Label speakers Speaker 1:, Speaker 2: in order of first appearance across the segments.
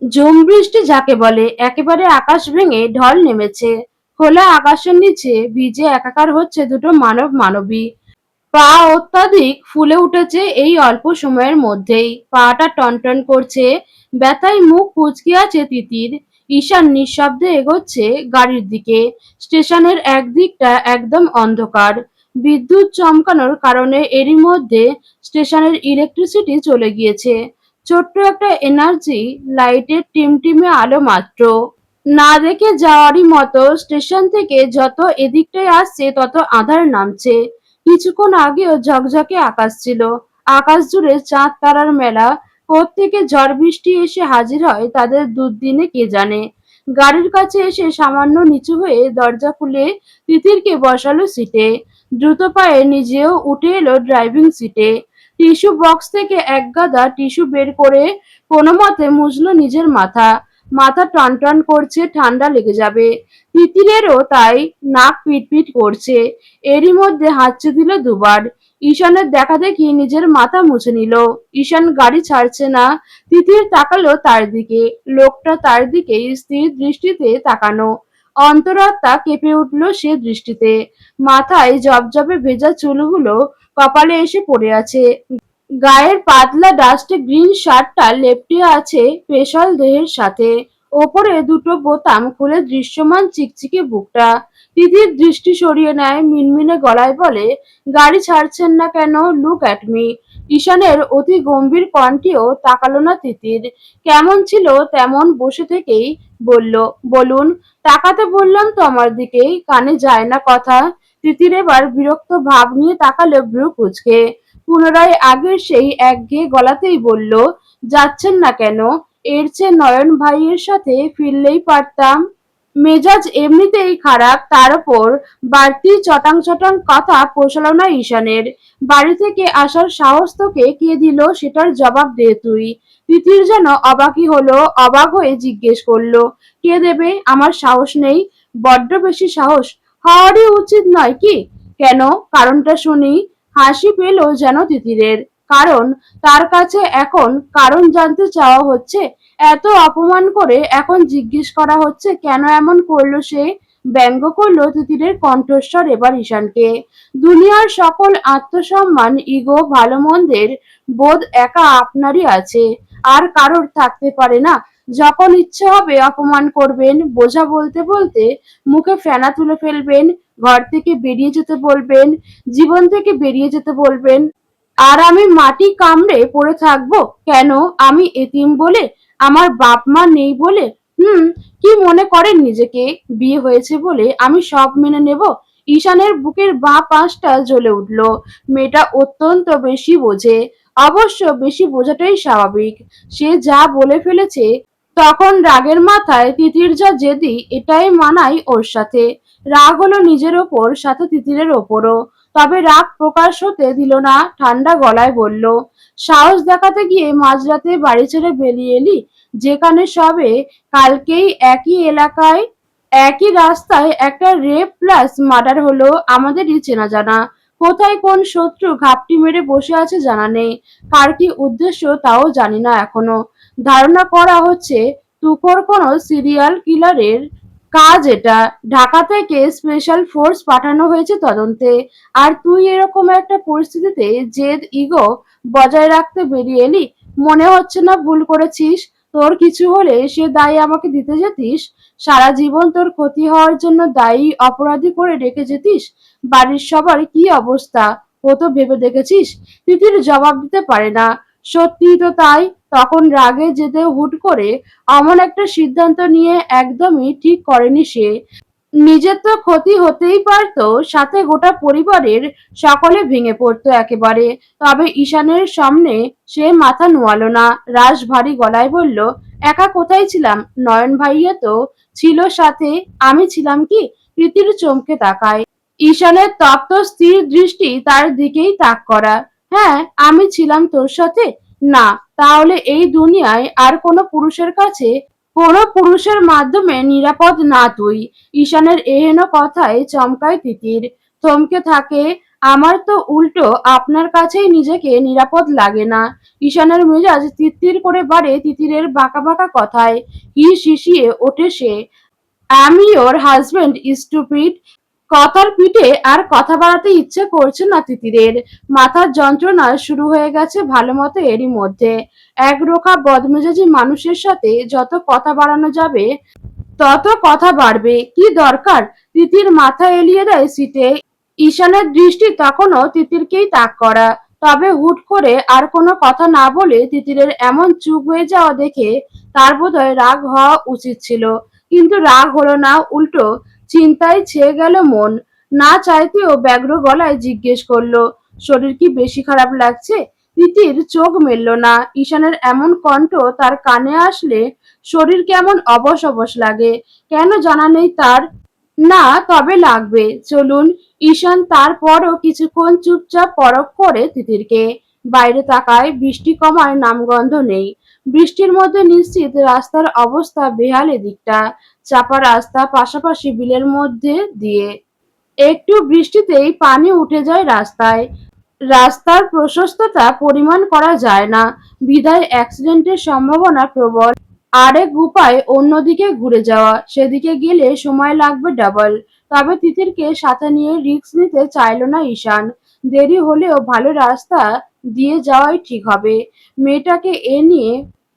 Speaker 1: ঝুম বৃষ্টি যাকে বলে, একেবারে আকাশ ভেঙে ঢল নেমেছে। খোলা আকাশের নিচে ভিজে একাকার হচ্ছে দুটো মানব মানবী। পা অত্যাধিক ফুলে উঠেছে এই অল্প সময়ের মধ্যেই। পাটা টনটন করছে, ব্যথায় মুখ কুঁচকে আছে তিতির। ঈশান নিঃশব্দে এগোচ্ছে গাড়ির দিকে। স্টেশনের একদিকটা একদম অন্ধকার। বিদ্যুৎ চমকানোর কারণে এরই মধ্যে স্টেশনের ইলেকট্রিসিটি চলে গিয়েছে। ছোট্ট একটা এনার্জি লাইটের টিমটিমে আলো মাত্র। না দেখে যাওয়ারই মতো স্টেশন থেকে যত এদিকটায় আসছে তত আঁধার নামছে। কিছুক্ষণ আগেও ঝকঝকে আকাশ ছিল। আকাশ জুড়ে চাঁদ তারার মেলা। কোত্থেকে ঝড় বৃষ্টি এসে হাজির হয় তাদের দুর্দিনে কে জানে। গাড়ির কাছে এসে সামান্য নিচু হয়ে দরজা খুলে তিতিরকে বসালো সিটে। দ্রুত পায়ে নিজেও উঠে এলো ড্রাইভিং সিটে। টিস্যু বক্স থেকে এক গাদা টিস্যু বের করে কোনো মতে মুছলো নিজের মাথা। মাথা টনটন করছে, ঠান্ডা লেগে যাবে। তিতিরেরও তাই, নাক পিটপিট করছে। এরই মধ্যে হাঁচি দিল দুবার। ঈশানের দেখা দেখি নিজের মাথা মুছে নিল। ঈশান গাড়ি ছাড়ছে না। তিতির তাকালো তার দিকে। লোকটা তার দিকেই স্থির দৃষ্টিতে তাকানো। অন্তরাত্মা কেঁপে উঠল সে দৃষ্টিতে। মাথায় জবজবে ভেজা চুলগুলো কপালে এসে পড়ে আছে। গায়ের পাতলা ডাস্ট গ্রিন শার্টটা লেপ্টে আছে পেশাল দেহের সাথে। ওপরে দুটো বোতাম খুলে দৃশ্যমান চিকচিকে বুকটা। তিতির দৃষ্টি সরিয়ে নেয়, মিনমিনে গলায় বলে, গাড়ি ছাড়ছেন না কেন? Look at me. ঈশানের অতি গম্ভীর কণ্ঠেও তাকালো না তিতির। কেমন ছিল তেমন বসে থেকেই বলল, বলুন। তাকাতে বললাম তো আমার দিকেই, কানে যায় না কথা। তিতির এবার বিরক্ত ভাব নিয়ে তাকালো ভ্রু কুঁচকে। পুনরায় আগের সেই একঘেয়ে গলাতেই বলল, যাচ্ছেন না কেন? এর চেয়ে নয়ন ভাইয়ের সাথে ফিরলেই পারতাম। মেজাজ এমনিতেই খারাপ, তার ওপর বাড়তি চটাং চটাং কথা পোষালো না ঈশানের। বাড়ি থেকে আসার সাহস তোকে কে দিল সেটার জবাব দে তুই। তিতির যেন অবাকই হলো, অবাক হয়ে জিজ্ঞেস করলো, কে দেবে? আমার সাহস নেই। বড্ড বেশি সাহস হওয়ারই উচিত নয় কি? কেন? কারণটা শুনি। হাসি পেল যেন তিতিরের। কারণ তার কাছে এখন কারণ জানতে চাওয়া হচ্ছে। এত অপমান করে এখন জিজ্ঞেস করা হচ্ছে কেন এমন করলো সে। ব্যঙ্গ করলো তিতিরের কণ্ঠস্বর এবার ঈশানকে। দুনিয়ার সকল আত্মসম্মান, ইগো, ভালো মন্দের বোধ একা আপনারই আছে, আর কারোর থাকতে পারে না। যখন ইচ্ছে হবে অপমান করবেন, বোঝা বলতে বলতে মুখে ফেনা তুলে ফেলবেন, ঘর থেকে বেরিয়ে যেতে বলবেন, জীবন থেকে বেরিয়ে যেতে বলবেন। আর আমি মাটি কামড়ে পড়ে থাকবো কেন? আমি এতিম বলে? আমার বাপ মা নেই বলে? কি মনে করেন নিজেকে? বিয়ে হয়েছে বলে আমি সব মেনে নেব? ঈশানের বুকের বাঁ পাশটা জ্বলে উঠল। মেয়েটা অত্যন্ত বেশি বোঝে। অবশ্য বেশি বোঝাটাই স্বাভাবিক। সে যা বলে ফেলেছে। তখন রাগের মাথায় তিতির যা জেদি, এটাই মানায় ওর সাথে। রাগ হলো নিজের ওপর, সাথে তিতিরের ওপরও। তবে রাগ প্রকাশ হতে দিল না, ঠান্ডা গলায় বলল, সাহস দেখাতে গিয়ে মাঝরাতে বাড়ি ছেড়ে বেরিয়ে এলি, যেখানে সবে কালকেই একই এলাকায় একই রাস্তায় একটা রেপ প্লাস মার্ডার হলো, আমাদেরই চেনা জানা। কোথায় কোন শত্রু ঘাপটি মেরে বসে আছে জানা নেই। কার কি উদ্দেশ্য তাও জানি না এখনো। ধারণা করা হচ্ছে তুখোড় কোনো সিরিয়াল কিলারের কাজ এটা। ঢাকা থেকে স্পেশাল ফোর্স পাঠানো হয়েছে তদন্তে। আর তুই এরকম একটা পরিস্থিতিতে জেদ, ইগো বজায় রাখতে বেরিয়ে এলি। মনে হচ্ছে না ভুল করেছিস? তোর কিছু হলে সে দায় আমাকে দিতে যেতিস? সারা জীবন তোর ক্ষতি হওয়ার জন্য দায়ী অপরাধী করে রেখে যেতিস? বাড়ির সবার কি অবস্থা ও তো ভেবে দেখেছিস? তিতির জবাব দিতে পারে না। সত্যিই তো তাই। তখন রাগে জেদে হুট করে অমন একটা সিদ্ধান্ত নিয়ে একদমই ঠিক করেনি সে। নিজের তো ক্ষতি হতেই পারতো, সাথে গোটা পরিবারের সকলে ভেঙে পড়তো একেবারে। তবে ঈশানের সামনে সে মাথা নোয়ালো না। রাশ ভারী গলায় বলল, একা কোথায় ছিলাম? নয়ন ভাইয়া তো ছিল সাথে। আমি ছিলাম কি? তিতির চমকে তাকায়। ঈশানের তপ্ত স্থির দৃষ্টি তার দিকেই তাক করা। হ্যাঁ, আমি ছিলাম তোর সাথে। না, তাহলে এই দুনিয়ায় আর কোনো পুরুষের কাছে, কোনো পুরুষের মাধ্যমে নিরাপদ না তুই। ঈশানের এহেন কথায় চমকায় তিতির। থমকে থাকে। আমার তো উল্টো আপনার কাছেই নিজেকে নিরাপদ লাগে না। ঈশানের মেজাজ তিত্তির করে বাড়ে তিতিরের বাঁকা বাঁকা কথায়। হিসিয়ে ওঠে সে। আমি ওর হাজবেন্ড স্টুপিড। কথার পিঠে আর কথা বাড়াতে ইচ্ছে করছে না তিতিরের। মাথার যন্ত্রণা শুরু হয়ে গেছে ভালো মতো এরই মধ্যে। একরোখা বদমেজাজি মানুষের সাথে যত কথা বাড়ানো যাবে তত কথা বাড়বে। কি দরকার? তিতির মাথা এলিয়ে দেয় সিটে। ঈশানের দৃষ্টি তখনও তিতিরকেই তাক করা। তবে হুট করে আর কোনো কথা না বলে তিতিরের এমন চুপ হয়ে যাওয়া দেখে তার বোধহয় রাগ হওয়া উচিত ছিল। কিন্তু রাগ হলো না, উল্টো চিন্তায় ছেয়ে গেল মন। না চাইতেও ব্যগ্র গলায় জিজ্ঞেস করলো, শরীর কি বেশি খারাপ লাগছে? তিতির চোখ মেলল না। ঈশানের এমন কণ্ঠ তার কানে আসলে শরীর কেমন অবশ অবশ লাগে। কেন জানা নেই তার। না, তবে লাগবে। চলুন। ঈশান তারপরও কিছুক্ষণ চুপচাপ পরখ করে তিতিরকে। বাইরে তাকায়, বৃষ্টি কমার নামগন্ধ নেই। বৃষ্টির মধ্যে নিশ্চিত রাস্তার অবস্থা বেহাল এদিকটা। চাপা রাস্তা, পাশাপাশি বিলের মধ্যে দিয়ে। একটু বৃষ্টিতেই পানি উঠে যায় রাস্তায়। রাস্তার প্রশস্ততা পরিমাণ করা যায় না, বিধায় অ্যাক্সিডেন্টের সম্ভাবনা প্রবল। আরেক উপায় অন্যদিকে ঘুরে যাওয়া, সেদিকে গেলে সময় লাগবে ডাবল। তবে তিতিরকে সাথে নিয়ে রিস্ক নিতে চাইল না ঈশান। দেরি হলেও ভালো রাস্তা দিয়ে যাওয়াই ঠিক হবে। মেয়েটাকে এ নিয়ে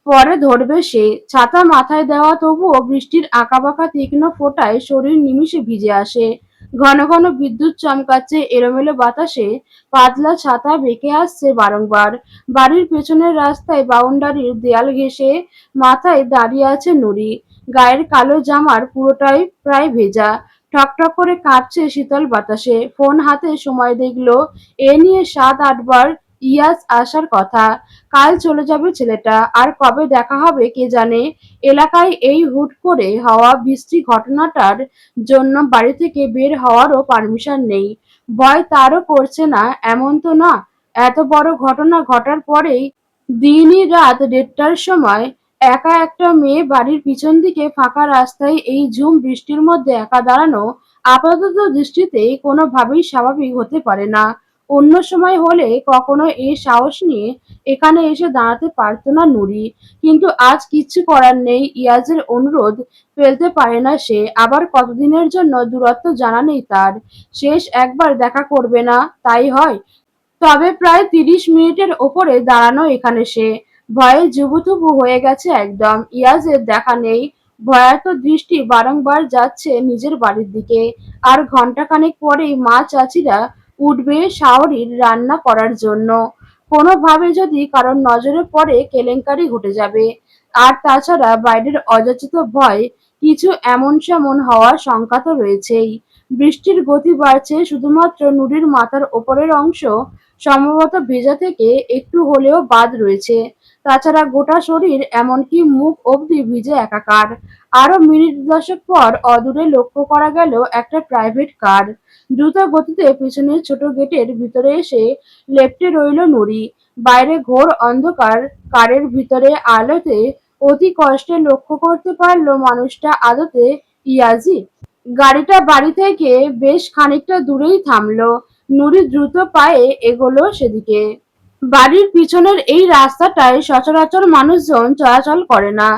Speaker 1: পরে ধরবে সে। ছাতা মাথায় দেওয়া, তবুও বৃষ্টির আঁকাবাঁকা তীক্ষ্ণ ফোঁটায় শরীর নিমিষে ভিজে আসে। ঘন ঘন বিদ্যুৎ চমকাচ্ছে এলোমেলো বাতাসে। পাতলা ছাতা বেঁকে আসছে বারংবার। বাড়ির পেছনের রাস্তায় বাউন্ডারির দেয়াল ঘেঁষে মাথায় দাঁড়িয়ে আছে নুরি। গায়ের কালো জামার পুরোটাই প্রায় ভেজা। ঠকঠক করে কাঁপছে শীতল বাতাসে। ফোন হাতে সময় দেখলো। এ নিয়ে ৭-৮ বার ইয়াস আসার কথা। কাল চলে যাবে ছেলেটা, আর কবে দেখা হবে কে জানে। এলাকায় এই হুট করে হওয়া বৃষ্টি ঘটনাটার জন্য বাড়ি থেকে বের হওয়ারও পারমিশন নেই। ভয় তারও করছে না এমন তো না। এত বড় ঘটনা ঘটার পরেই দিনই রাত ১:৩০টার সময় একা একটা মেয়ে বাড়ির পিছন দিকে ফাঁকা রাস্তায় এই ঝুম বৃষ্টির মধ্যে একা দাঁড়ানো আপাতত দৃষ্টিতে কোনোভাবেই স্বাভাবিক হতে পারে না। অন্য সময় হলে কখনো এই সাহস নিয়ে এখানে এসে দাঁড়াতে পারত না নুরি। কিন্তু আজ কিচ্ছু করার নেই, ইয়াজের অনুরোধ ফেলতে পারে না সে। আবার কতদিনের জন্য দূরত্ব জানা নেই তার। শেষ একবার দেখা করবে না, তাই হয়। তবে প্রায় ৩০ মিনিটের ওপরে দাঁড়ানো এখানে সে। ভয়ে জুবুথুবু হয়ে গেছে একদম। ইয়াজের দেখা নেই। ভয়ার্ত দৃষ্টি বারংবার যাচ্ছে নিজের বাড়ির দিকে। আর ঘণ্টাখানেক পরেই মা চাচিরা উঠবে শাওরির রান্না করার জন্য। কোনোভাবে যদি কারোর নজরে পড়ে কেলেঙ্কারি ঘটে যাবে। আর তাছাড়া বাইরের অযাচিত ভয় কিছু এমন সেমন হওয়ার শঙ্কা তো রয়েছেই। বৃষ্টির গতি বাড়ছে, শুধুমাত্র নুরির মাথার ওপরের অংশ সম্ভবত ভেজা থেকে একটু হলেও বাদ রয়েছে। তাছাড়া গোটা শরীর এমনকি মুখ অবধি ভিজে একাকার। আরো মিনিট ১০ পর অদূরে লক্ষ্য করা গেল একটা প্রাইভেট কার। দ্রুত গতিতে পেছনের ছোট গেটের ভিতরে এসে লেপ্টে রইল নুরি। বাইরে ঘোর অন্ধকার। কারের ভিতরে আলোতে অতি কষ্টে লক্ষ্য করতে পারল মানুষটা আদতে ইয়াজি। গাড়িটা বাড়ি থেকে বেশ খানিকটা দূরেই থামলো। নুরি দ্রুত পায়ে এগোলো সেদিকে। বাড়ির পিছনের এই রাস্তাটায় সচরাচর মানুষজন চলাচল করে না।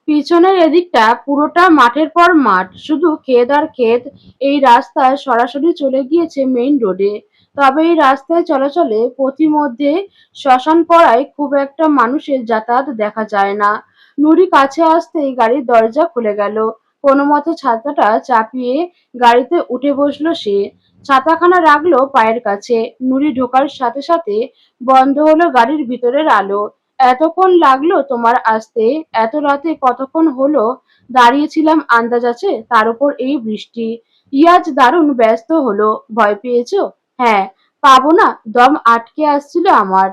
Speaker 1: পিছনের এদিকটা পুরোটা মাঠের পর মাঠ, শুধু ক্ষেত আর ক্ষেত। এই রাস্তা সরাসরি চলে গিয়েছে মেইন রোডে। তবে এই রাস্তায় চলাচলে পথিমধ্যে শ্মশান পড়ায় খুব একটা মানুষের যাতায়াত দেখা যায় না। নুরি কাছে আসতেই গাড়ির দরজা খুলে গেল। কোনো মতে ছাতাটা চাপিয়ে গাড়িতে উঠে বসলো সে। ছাতাখানা রাখলো পায়ের কাছে। নুরি ঢোকার সাথে সাথে বন্ধ হলো গাড়ির ভিতরের আলো। এতক্ষণ লাগলো তোমার আসতে? এত রাতে কতক্ষণ হলো দাঁড়িয়েছিলাম আন্দাজ আছে? তার উপর এই বৃষ্টি। ইয়াজ দারুণ ব্যস্ত হলো। ভয় পেয়েছো? হ্যাঁ, পাবো না, দম আটকে আসছিল আমার।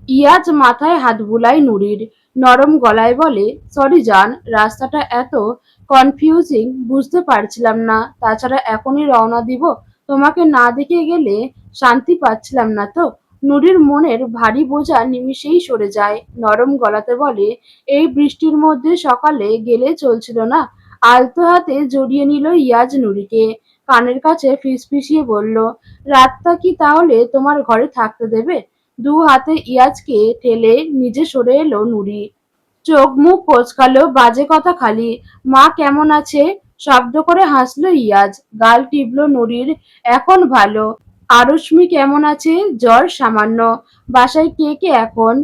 Speaker 1: ইয়াজ মাথায় হাত বুলায় নুরির। নরম গলায় বলে, সরি জান, রাস্তাটা এত কনফিউজিং, বুঝতে পারছিলাম না। তাছাড়া এখনই রওনা দিব। তোমাকে না দেখে গেলে শান্তি পাচ্ছিলাম না তো। নুরির মনের ভারী বোঝা নিমিষেই সরে যায়। নরম গলাতে বলে, এই বৃষ্টির মধ্যে সকালে গেলে চলছিল না। আলতো হাতে জড়িয়ে নিল ইয়াজ নুরিকে। কানের কাছে ফিসফিসিয়ে বলল, রাতটা কি তাহলে তোমার ঘরে থাকতে দেবে? দু হাতে ইয়াজকে ঠেলে নিজে সরে এলো নুরি। চোখ মুখ কোঁচকালো, বাজে কথা খালি। মা কেমন আছে? শব্দ করে হাসলো ইয়াজ। গাল টিপলো নুরির। এখন ভালো। আরুষ্মি কেমন আছে? জ্বর সামান্য। বাসায় কে কে এখন?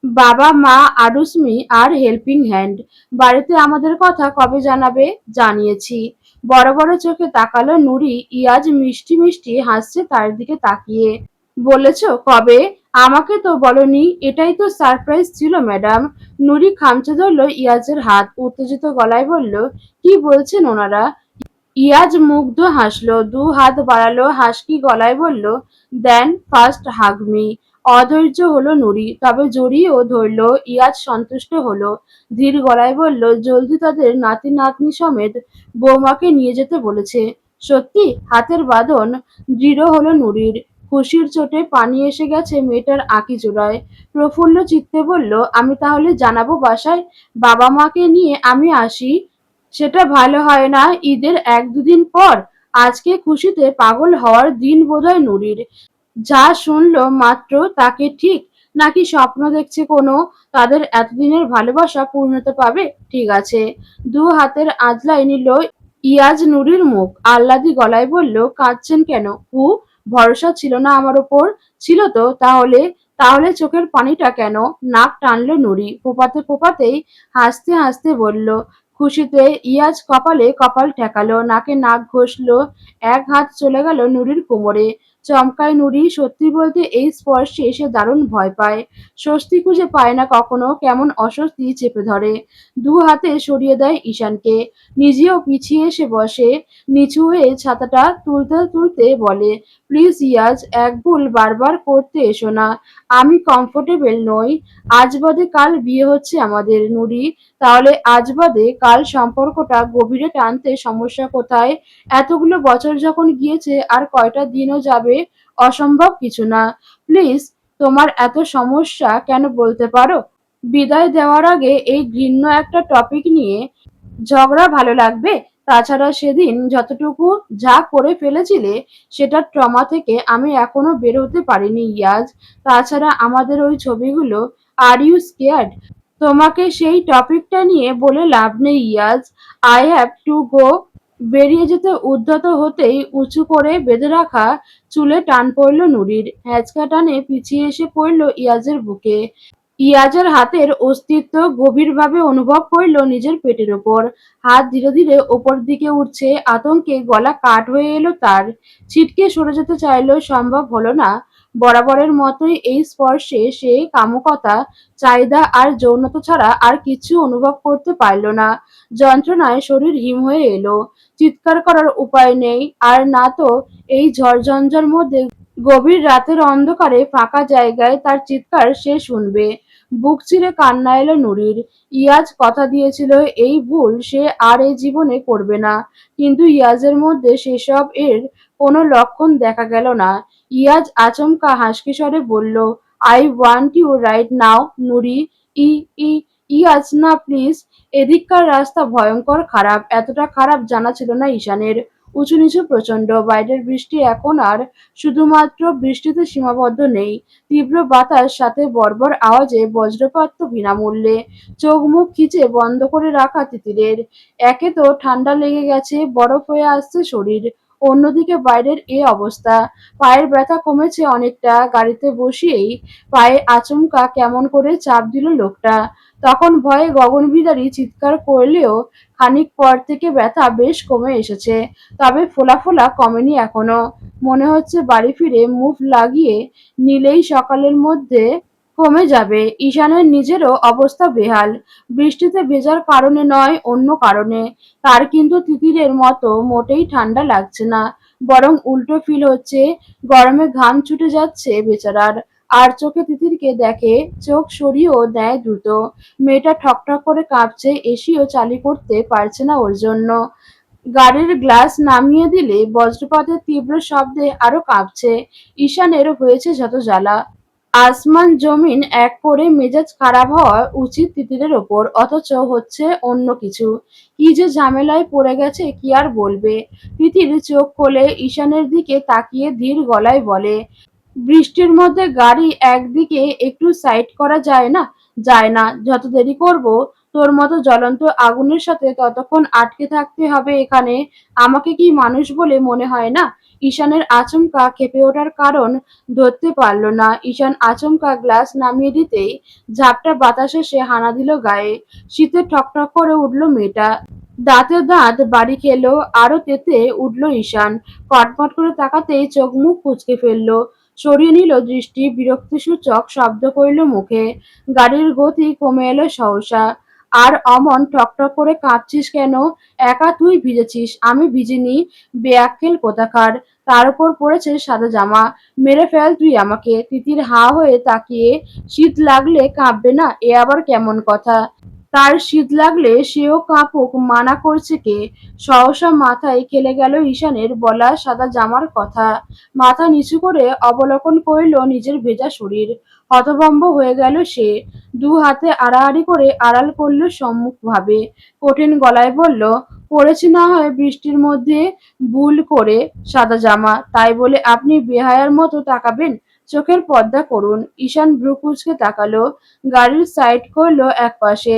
Speaker 1: বাবা, মা, আরুষ্মি আর হেল্পিং হ্যান্ড। বাড়িতে আমাদের কথা কবে জানাবে? জানিয়েছি। বড় বড় চোখে তাকালো নুরি। ইয়াজ মিষ্টি মিষ্টি হাসছে তার দিকে তাকিয়ে। বলেছো কবে? আমাকে তো বলনি। এটাই তো সারপ্রাইজ ছিল ম্যাডাম। নুরি খামচে ধরল ইয়াজের হাত, উত্তেজিত গলায় বলল, কি বলছেন ওনারা? ইয়াজ মুগ্ধ হাসলো, দু হাত বাড়ালো, হাসকি গলায় বলল, দেন ফার্স্ট হাগ মি। অধৈর্য হলো নুরি, তবে জড়িয়েও ধরল। ইয়াজ সন্তুষ্ট হলো, ধীর গলায় বলল, জলদি তাদের নাতি নাতনি সমেত বৌমাকে নিয়ে যেতে বলেছে। সত্যি? হাতের বাঁধন দৃঢ় হলো নুরির। খুশির চোটে পানি এসে গেছে মেয়েটার আঁকি জোড়ায়। প্রফুল্ল চিত্তে বলল, আমি তাহলে জানাবো বাসায়? বাবা মাকে নিয়ে আমি আসি? সেটা ভালো হয় না? ঈদের এক দুদিন পর? আজকে খুশিতে পাগল হওয়ার দিন বোধহয় নুরির। যা শুনল মাত্র তাকে ঠিক, নাকি স্বপ্ন দেখছে কোনো? তাদের এতদিনের ভালোবাসা পূর্ণতা পাবে? ঠিক আছে। দু হাতের আঁচলায় নিল ইয়াজ নুরির মুখ, আহ্লাদি গলায় বলল, কাঁদছেন কেন? ভরসা ছিল না আমার ওপর? ছিল তো। তাহলে তাহলে চোখের পানিটা কেন? নাক টানলো নুরি, ফোপাতে ফোপাতেই হাসতে হাসতে বলল। খুশিতে ইয়াজ কপালে কপাল ঠেকালো, নাকে নাক ঘষলো। এক হাত চলে গেল নুরির কোমরে। চমকায় নুরি। সত্যি বলতে এই স্পর্শে সে দারুণ ভয় পায়। স্বস্তি খুঁজে পায় না কখনো, কেমন অস্বস্তি চেপে ধরে। দু হাতে সরিয়ে দেয় ঈশানকে, নিজেও পিছিয়ে এসে বসে। নিচু হয়ে ছাতাটা তুলতে তুলতে বলে, প্লিজ ইয়াজ, এক ভুল বারবার করতে এসো না। আমি কমফোর্টেবল নই। আজ বাদে কাল বিয়ে হচ্ছে আমাদের নুরি। তাহলে আজ বাদে কাল সম্পর্কটা গভীরে টানতে সমস্যা কোথায়? এতগুলো বছর যখন গিয়েছে, আর কয়টা দিনও যাবে। অসম্ভব কিছু না। প্লিজ, তোমার এত সমস্যা কেন বলতে পারো? বিদায় দেওয়ার আগে এই ঘৃণ্য একটা টপিক নিয়ে ঝগড়া ভালো লাগবে? তাছাড়া সেদিন যতটুকু যা করে ফেলেছিলে, সেটার ট্রমা থেকে আমি এখনো বের হতে পারিনি ইয়াজ। তাছাড়া আমাদের ওই ছবিগুলো, আর ইউ স্কেয়ার্ড? তোমাকে সেই টপিকটা নিয়ে বলে লাভ নেই Iyaz. I have to go. বেরিয়ে যেতে উদ্যত হতেই উঁচু করে বেঁধে রাখা চুলে টান পড়ল নুরির। হ্যাঁচকা টানে পিছিয়ে এসে পড়ল ইয়াজের বুকে। ইয়াজের হাতের অস্তিত্ব গভীরভাবে অনুভব করল নিজের পেটের ওপর। হাত ধীরে ধীরে ওপর দিকে উঠছে, আতঙ্কে গলা কাঠ হয়ে এলো তার। ছিটকে সরে যেতে চাইল, সম্ভব হলো না। বরাবরের মতোই এই স্পর্শে সে কামুকতা, চাহিদা আর যৌনতা ছাড়া আর কিছু অনুভব করতে পারল না। যন্ত্রণায় শরীর হিম হয়ে এলো। চিৎকার করার উপায় নেই, আর না তো এই ঝড়-ঝঞ্ঝার মধ্যে গভীর রাতের অন্ধকারে ফাঁকা জায়গায় তার চিৎকার সে শুনবে। বুক চিরে কান্না এলো নুরির। ইয়াজ কথা দিয়েছিল এই ভুল সে আর এই জীবনে করবে না। কিন্তু ইয়াজের মধ্যে সেসব এর কোনো লক্ষণ দেখা গেল না। ইয়াজ আচমকা হাসকি স্বরে বলল, I want you right now Nuri. ই ই ইয়াজ, না প্লিজ। এদিককার রাস্তা ভয়ঙ্কর খারাপ। এতটা খারাপ জানা ছিল না ঈশানের। উঁচু নিচু প্রচন্ড। বাইরের বৃষ্টি এখন আর শুধুমাত্র বৃষ্টিতে সীমাবদ্ধ নেই। তীব্র বাতাস, সাথে বর্বর আওয়াজে বজ্রপাত তো বিনামূল্যে। চোখ মুখ খিচে বন্ধ করে রাখা তিতিরের। একে তো ঠান্ডা লেগে গেছে, বরফ হয়ে আসছে শরীর। অন্যদিকে বাইরের এ অবস্থা। পায়ের ব্যথা কমেছে অনেকটা। গাড়িতে বসিয়েই পায়ে আচমকা কেমন করে চাপ দিল লোকটা। তখন ভয়ে গগনবিদারী চিৎকার করলেও খানিক পর থেকে ব্যথা বেশ কমে এসেছে। তবে ফোলা ফোলা কমেনি এখনো। মনে হচ্ছে বাড়ি ফিরে মুভ লাগিয়ে নিলেই সকালের মধ্যে কমে যাবে। ঈশানের নিজেরও অবস্থা বেহাল। বৃষ্টিতে ভেজার কারণে নয়, অন্য কারণে। তার কিন্তু তিতিরের মতো মোটেই ঠান্ডা লাগছে না, বরং উল্টো ফিল হচ্ছে। গরমে ঘাম ছুটে যাচ্ছে বেচারার। আর চোখে তিতিরকে দেখে, চোখ সরিয়েও দেয় দ্রুত। মেয়েটা ঠকঠক করে কাঁপছে, এসিও চালু করতে পারছে না ওর জন্য। গাড়ির গ্লাস নামিয়ে দিলে বজ্রপাতের তীব্র শব্দে আরো কাঁপছে। ঈশানের হয়েছে যত জ্বালা। আসমান জমিন এক করে মেজাজ খারাপ হওয়া উচিত তিতিরের ওপর, অথচ হচ্ছে অন্য কিছু। কি যে ঝামেলায় পড়ে গেছে কি আর বলবে। তিতির চোখ খুলে ঈশানের দিকে তাকিয়ে ধীর গলায় বলে, বৃষ্টির মধ্যে গাড়ি একদিকে একটু সাইড করা যায় না? যায় না। যত দেরি করব তোর মতো জ্বলন্ত আগুনের সাথে ততক্ষণ আটকে থাকতে হবে এখানে। আমাকে কি মানুষ বলে মনে হয় না? ঈশানের আচমকা ক্ষেপে ওঠার কারণ ধরতে পারল না। ঈশান আচমকা গ্লাস নামিয়ে দিতেই ঝাপটা বাতাসে সে হানা দিল গায়ে। শীতে ঠকঠক করে উঠল মেয়েটা। দাঁতে দাঁত বাড়ি খেলো। আরো তেতে উঠল ঈশান। কটমট করে তাকাতেই চোখ মুখ কুঁচকে ফেলল। সরিয়ে নিল দৃষ্টি, বিরক্তিসূচক শব্দ করল মুখে। গাড়ির গতি কমে এলো সহসা। আর অমন ঠকঠক করে কাঁপছিস কেন? একা তুই ভিজেছিস, আমি ভিজিনি। বেয়াক্কেল কোথাকার। তার উপর পড়েছে সাদা জামা। মেরে ফেল তুই আমাকে। তিতির হাঁ হয়ে তাকিয়ে, শীত লাগলে কাঁপবে না, এ আবার কেমন কথা? তার শীত লাগলে সেও কাঁপুক, মানা করছে কে? সহসা মাথায় খেলে গেল ঈশানের বলা সাদা জামার কথা। মাথা নিচু করে অবলোকন করিল নিজের ভেজা শরীর। হতভম্ব হয়ে গেল সে। দু হাতে আড়াআড়ি করে আড়াল করল সম্মুখভাবে। কঠিন গলায় বলল, পড়েছি না হয় বৃষ্টির মধ্যে ভুল করে সাদা জামা, তাই বলে আপনি বেহায়ার মতো তাকাবেন? চোখের পর্দা করুন। ঈশান ভ্রু কুঁচকে তাকালো। গাড়ির সাইড করলো একপাশে।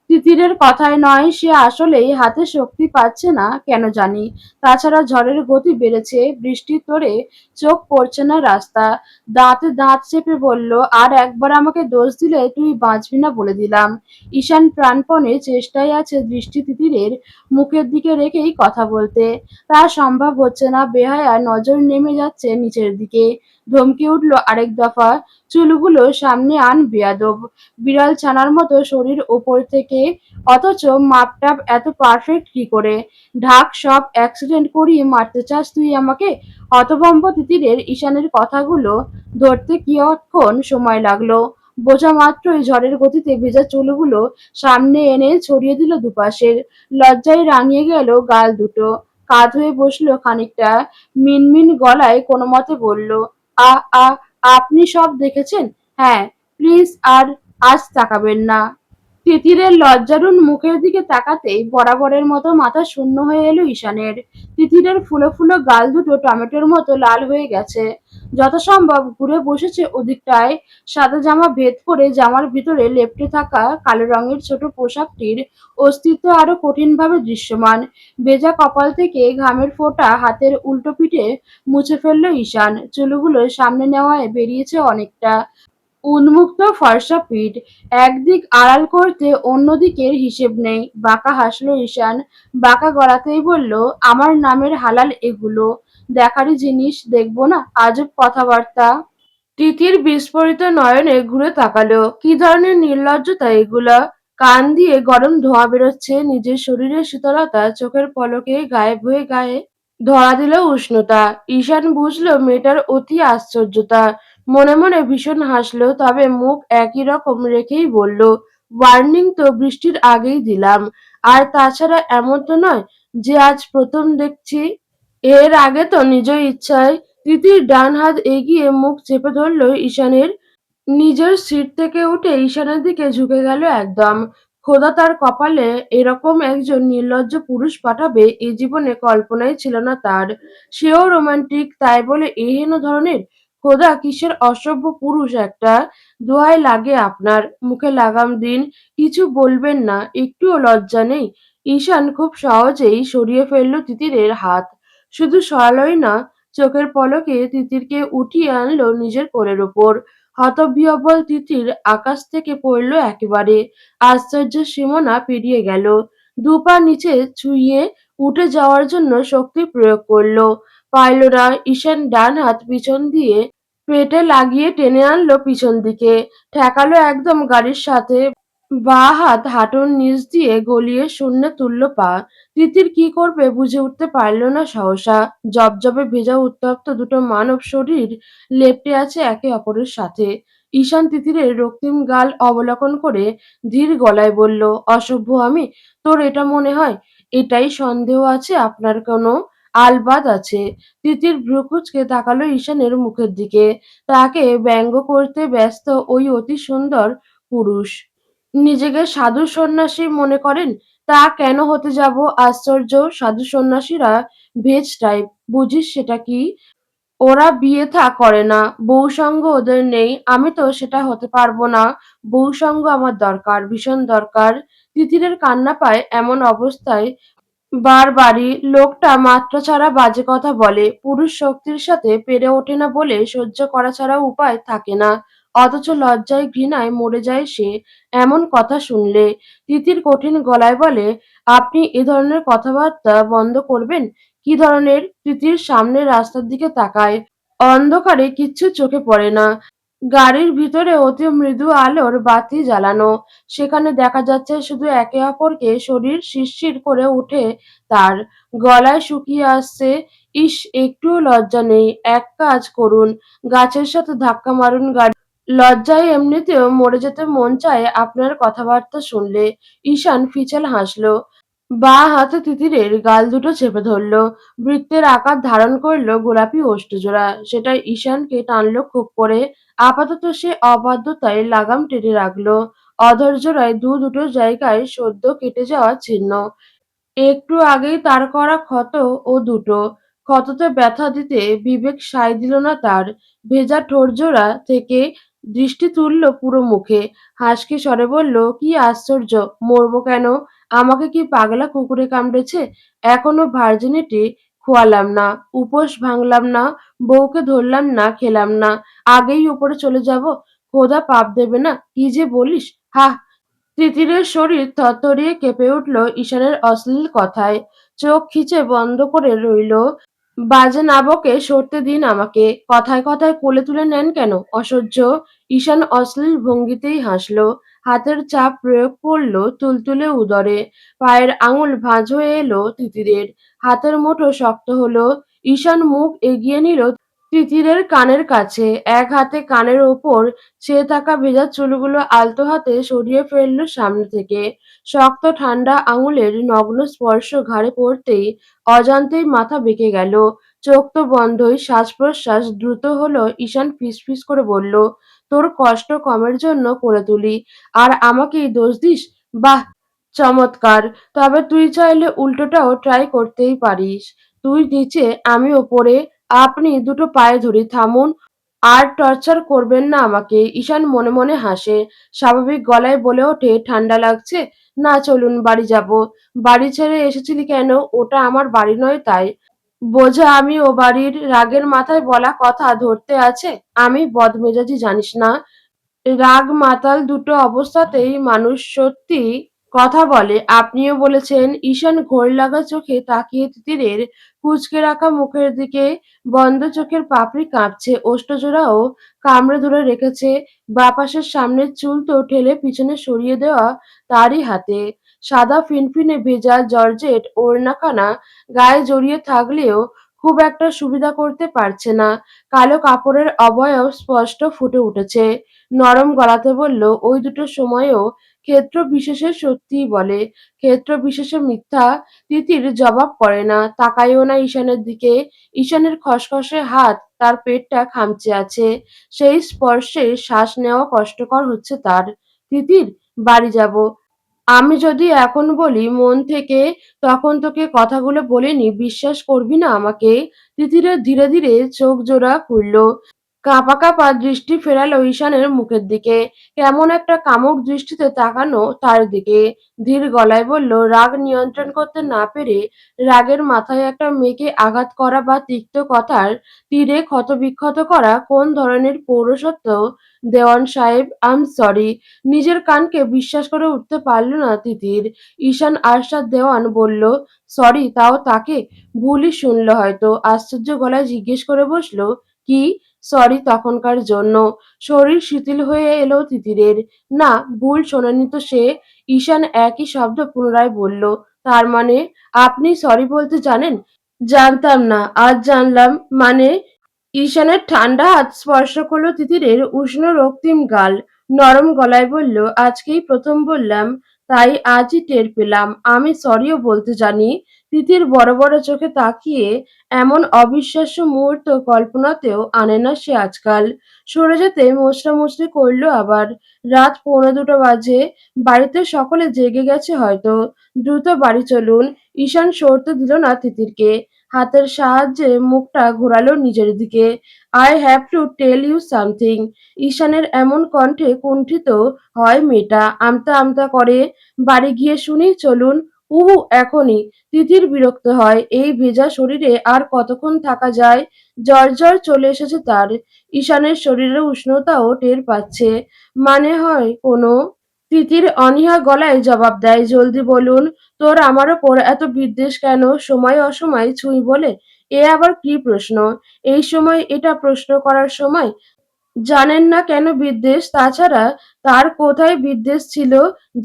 Speaker 1: তিতিরের কথায় নয়, সে আসলেই হাতে শক্তি পাচ্ছে না কেন জানি। তাছাড়া ঝড়ের গতি বেড়েছে, বৃষ্টির তোড়ে চোখ পড়ছে না রাস্তা। দাঁতে দাঁত চেপে বলল, আর একবার আমাকে দোষ দিলে তুই বাঁচবি না বলে দিলাম। ঈশান প্রাণপণে চেষ্টায় আছে দৃষ্টি তিতিরের মুখের দিকে রেখেই কথা বলতে। তা সম্ভব হচ্ছে না। বেহায়া নজর নেমে যাচ্ছে নিচের দিকে। ধমকে উঠল আরেক দফা, চুলগুলো সামনে আন বেয়াদব। বিড়াল ছানার মতো শরীর ওপর থেকে, অথচ মাপটাপ এত পারফেক্ট কি করে? ঢাক সব অ্যাক্সিডেন্ট করিয়ে মারতে চাস তুই আমাকে? হতভম্ব তিতিরের ঈশানের কথাগুলো ধরতে কিয়ৎক্ষণ সময় লাগলো। বোঝা মাত্রই ঝড়ের গতিতে ভেজা চুলগুলো সামনে এনে ছড়িয়ে দিল দুপাশের। লজ্জায় রাঙিয়ে গেল গাল দুটো। কাত হয়ে বসলো খানিকটা। মিনমিন গলায় কোনো মতে বলল, আ আ আপনি সব দেখেছেন? হ্যাঁ, প্লিজ আর আজ তাকাবেন না। তিতিরের লজ্জারুণ মুখের দিকে তাকাতেই বরাবরের মতো মাথা শূন্য হয়ে এলো ঈশানের। তিতিরের ফুলো ফুলো গাল দুটো টমেটোর মতো লাল হয়ে গেছে। যথাসম্ভব ঘুরে বসেছে ওদিকটায়। সাদা জামা ভেদ করে জামার ভিতরে লেপ্টে থাকা কালো রঙের ছোট পোশাকটির অস্তিত্ব আরো কঠিনভাবে দৃশ্যমান। ভেজা কপাল থেকে ঘামের ফোঁটা হাতের উল্টো পিঠে মুছে ফেলল ঈশান। চুলগুলো সামনে নেওয়ায় বেরিয়েছে অনেকটা। উন্মুক্ত ফর্সা পিঠ। একদিক আড়াল করতে অন্য দিকের হিসেব নেই। বাঁকা হাসল ঈশান। বাঁকা গলাতেই বলল, আমার নামের হালাল এগুলো। দেখারই জিনিস, দেখবো না? আজব কথাবার্তা। তিতির বিস্ফোরিত নয়নে ঘুরে তাকালো। কি ধরনের নির্লজ্জতা এগুলা? কান দিয়ে গরম ধোঁয়া বেরোচ্ছে, নিজের শরীরের শীতলতা চোখের পলকে গায়েব হয়ে গায়ে ধরা দিল উষ্ণতা। ঈশান বুঝল মেয়েটার অতি আশ্চর্যতা। মনে মনে ভীষণ হাসলো, তবে মুখ একই রকম রেখেই বলল, ওয়ার্নিং তো বৃষ্টির আগেই দিলাম। আর তাছাড়া এমন তো নয় যে আজ প্রথম দেখছি। এর আগে তো নিজ ইচ্ছায়। তিতির ডান হাত এগিয়ে মুখ চেপে ধরল ঈশানের। নিজের সিট থেকে উঠে ঈশানের দিকে ঝুঁকে গেল একদম। খোদা তার কপালে এরকম একজন নির্লজ্জ পুরুষ পাঠাবে এ জীবনে কল্পনাই ছিল না তার। সেও রোমান্টিক, তাই বলে এহেন ধরনের? খোদা কিসের অসভ্য পুরুষ একটা! দোহাই লাগে আপনার, মুখে লাগাম দিন। কিছু বলবেন না, একটুও লজ্জা নেই? ঈশান খুব সহজেই সরিয়ে ফেলল তিতিরের হাত। শুধু সরালই না, চোখের পলকে তিতিরকে উঠিয়ে আনলো নিজের কোলের ওপর। হতবিহ্বল তিতির আকাশ থেকে পড়ল একেবারে। আশ্চর্যের সীমানা পেরিয়ে গেল। দুপা নিচে ছুঁইয়ে উঠে যাওয়ার জন্য শক্তি প্রয়োগ করল। পারল না। ঈশান ডান হাত পিছন দিয়ে পেটে লাগিয়ে টেনে আনলো পিছন দিকে। ঠেকালো একদম গাড়ির সাথে। বাঁ হাত হাঁটুর নিচ দিয়ে গলিয়ে শূন্যে তুলল পা। তিতির কি করবে বুঝে উঠতে পারল না সহসা। জবজবে ভেজা উত্তপ্ত দুটো মানব শরীর লেপ্টে আছে একে অপরের সাথে। ঈশান তিতিরের রক্তিম গাল অবলোকন করে ধীর গলায় বলল, অসভ্য আমি? তোর এটা মনে হয়? এটাই সন্দেহ আছে আপনার কোনো? আলবাদ আছে। তিতির ভ্রু কুঁচকে তাকালো ঈশানের মুখের দিকে। তাকে ব্যঙ্গ করতে ব্যস্ত ওই অতি সুন্দর পুরুষ। নিজেকে সাধু সন্ন্যাসী মনে করেন? তা কেন হতে যাব? আশ্চর্য! সাধু সন্ন্যাসীরা ভেজ টাইপ। বুঝিস সেটা কি? ওরা বিয়ে-থা করে না। বউসঙ্গ ওদের নেই। আমি তো সেটা হতে পারবো না। বউসঙ্গ আমার দরকার, ভীষণ দরকার। তিতিরের কান্না পায় এমন অবস্থায় বারবারই লোকটা মাত্রা ছাড়া বাজে কথা বলে। পুরুষ শক্তির সাথে পেরে ওঠে না বলে সহ্য করা ছাড়া উপায় থাকে না। অথচ লজ্জায় ঘৃণায় মরে যায় সে এমন কথা শুনলে। তিতির কঠিন গলায় বলে, আপনি এ ধরনের কথাবার্তা বন্ধ করবেন? কি ধরনের? তিতির সামনের রাস্তার দিকে তাকায়। অন্ধকারে কিচ্ছু চোখে পড়ে না। গাড়ির ভিতরে অতি মৃদু আলোর বাতি জ্বালানো। সেখানে দেখা যাচ্ছে শুধু একে অপরকে। শরীর শিরশির করে উঠে তার। গলায় শুকিয়ে আসছে। ইস, একটুও লজ্জা নেই। এক কাজ করুন, গাছের সাথে ধাক্কা মারুন গাড়ি। লজ্জায় এমনিতেও মরে যেতে মন চায় আপনার কথাবার্তা শুনলে। ঈশান ফিচেল হাসল। বাঁ হাতে তিতিরের গাল দুটো চেপে ধরল। বৃত্তের আকার ধারণ করল গোলাপি ওষ্ঠজোড়া। সেটা ঈশানকে টানল খুব করে। আপাতত সে অবাধ্যতায় লাগাম টেনে রাখল। অধরজোড়ায় দুটো জায়গায় সদ্য কেটে যাওয়া চিহ্ন। একটু আগেই তার করা ক্ষত ও দুটো। ক্ষততে ব্যথা দিতে বিবেক সায় দিল না তার। ভেজা ঠোঁটজোড়া থেকে দৃষ্টি তুলল পুরো মুখে। হাসকি স্বরে বলল, কি আশ্চর্য! মরবো কেন? আমাকে কি পাগলা কুকুরে কামড়েছে? এখনো ভার্জিনিটি খোয়ালাম না, উপোস ভাঙলাম না, বউকে ধরলাম না, খেলাম না, আগেই উপরে চলে যাব? খোদা পাপ দেবে না? কি যে বলিস! হাহ! তিতিরের শরীর থরথরিয়ে কেঁপে উঠল ঈশানের অশ্লীল কথায়। চোখ খিচে বন্ধ করে রইল। বাজে না বকে সরতে দিন আমাকে। কথায় কথায় কোলে তুলে নেন কেন? অসহ্য! ঈশান অশ্লীল ভঙ্গিতেই হাসল। হাতের চাপ প্রয়োগ করল তুলতুলে উদরে। পায়ের আঙুল ভাঁজ হয়ে এলো তিতিরের। হাতের মুঠো শক্ত হলো। ঈশান মুখ এগিয়ে নিল তিতিরের কানের কাছে। এক হাতে কানের ওপর ছেয়ে থাকা ভেজা চুলগুলো আলতো হাতে সরিয়ে ফেলল সামনে থেকে। শক্ত ঠান্ডা আঙুলের নগ্ন স্পর্শ ঘাড়ে পড়তেই অজান্তেই মাথা বেঁকে গেল। চোখ তো বন্ধই, শ্বাস-প্রশ্বাস দ্রুত হলো। ঈশান ফিসফিস করে বলল, তোর কষ্ট কমের জন্য করে তুলি, আর আমাকেই দোষ দিস? বাহ, চমৎকার! তবে তুই চাইলে উল্টোটাও ট্রাই করতেই পারিস। তুই নিচে, আমি ওপরে। আপনি দুটো পায়ে ধরি, থামুন। আর টর্চার করবেন না আমাকে। ঈশান মনে মনে হাসে। স্বাভাবিক গলায় বলে ওঠে, ঠান্ডা লাগছে? না, চলুন বাড়ি যাব। বাড়ি ছেড়ে এসেছিলি কেন? ওটা আমার বাড়ি নয় তাই। বোঝা আমি ও বাড়ির? রাগের মাথায় বলা কথা ধরতে আছে? আমি বদমেজাজি জানিস না? রাগ মাতাল দুটো অবস্থাতেই মানুষ সত্যি কথা বলে। আপনিও বলেছেন। ঈশান ঘোর লাগা চোখে তাকিয়ে তিতিরের কুঁচকে রাখা মুখের দিকে। বন্ধ চোখের পাপড়ি কাঁপছে, ওষ্ঠজোড়াও কামড়ে ধরে রেখেছে। বাঁ পাশের সামনের চুল তো ঠেলে পিছনে সরিয়ে দেওয়া তারই হাতে। সাদা ফিনফিনে ভেজা জর্জেট ওড়নাখানা গায়ে জড়িয়ে থাকলেও খুব একটা সুবিধা করতে পারছে না। কালো কাপড়ের অবয়ব স্পষ্ট ফুটে উঠেছে। নরম গলাতে বলল, ওই দুটো সময়েও ক্ষেত্র বিশেষে সত্যিই বলে, ক্ষেত্র বিশেষে মিথ্যা। তিতির জবাব করে না, তাকায়ও না ঈশানের দিকে। ঈশানের খসখসে হাত তার পেটটা খামচে আছে। সেই স্পর্শে শ্বাস নেওয়া কষ্টকর হচ্ছে তার। তিতির, বাড়ি যাব। আমি যদি এখন বলি মন থেকে, তখন তোকে কথাগুলো বলিনি, বিশ্বাস করবি না আমাকে? তিতিরের ধীরে ধীরে চোখ জোড়া খুলল। কাঁপা কাঁপা দৃষ্টি ফেরালো ঈশানের মুখের দিকে। কেমন একটা কামুক দৃষ্টিতে তাকানো তার দিকে। ধীর গলায় বলল, রাগ নিয়ন্ত্রণ করতে না পেরে রাগের মাথায় একটা মেয়েকে আঘাত করা বা তিক্ত কথার তীরে ক্ষতবিক্ষত করা কোন ধরনের পৌরসত্ব? দেওয়ান সাহেব, আম সরি। নিজের কানকে বিশ্বাস করে উঠতে পারল না তিতির। ঈশান আরশাদ দেওয়ান বলল, সরি? তাও তাকে ভুলই শুনল হয়তো। আশ্চর্য গলায় জিজ্ঞেস করে বসল, কি সরি তখনকার জন্য? শরীর শিথিল হয়ে এলো তিতিরের। না, ভুল শোনেনি তো সে। ঈশান একই শব্দ পুনরায় বলল, তার মানে আপনি সরি বলতে জানেন? জানতাম না, আজ জানলাম। মানে? ঈশানের ঠান্ডা হাত স্পর্শ করল তিতিরের উষ্ণ রক্তিম গাল। নরম গলায় বলল, আজকেই প্রথম বললাম। তাই আজই টের পেলাম। আমি সরিও বলতে জানি। তিতির বড় বড় চোখে তাকিয়ে এমন অবিশ্বাস্য মুহূর্ত কল্পনাতেও আনে না সে আজকাল। সরে যেতে মোছড়ামুছড়ি করল আবার। রাত ১:২০ বাজে। বাড়িতে সকলে জেগে গেছে হয়তো। দ্রুত বাড়ি চলুন। ঈশান সরতে দিল না তিতিরকে। হাতের সাহায্যে মুখটা ঘোরালো নিজের দিকে। I have to tell you something. ঈশানের এমন কণ্ঠে কুণ্ঠিত হয় মেয়েটা। আমতা আমতা করে। বাড়ি গিয়ে শুনি চলুন। উহু এখনই। তিতির বিরক্ত হয়। এই ভেজা শরীরে আর কতক্ষণ থাকা যায়? জ্বর চলে এসেছে তার। ঈশানের শরীরের উষ্ণতাও টের পাচ্ছে। মানে হয় কোনো? তিতির অনীহা গলায় জবাব দেয়, জলদি বলুন। তোর আমার ওপর এত বিদ্বেষ কেন? সময় অসময় ছুঁই বলে? এ আবার কি প্রশ্ন? এই সময় এটা প্রশ্ন করার সময়? জানেন না কেন বিদ্বেষ? তাছাড়া তার কোথায় বিদ্বেষ ছিল?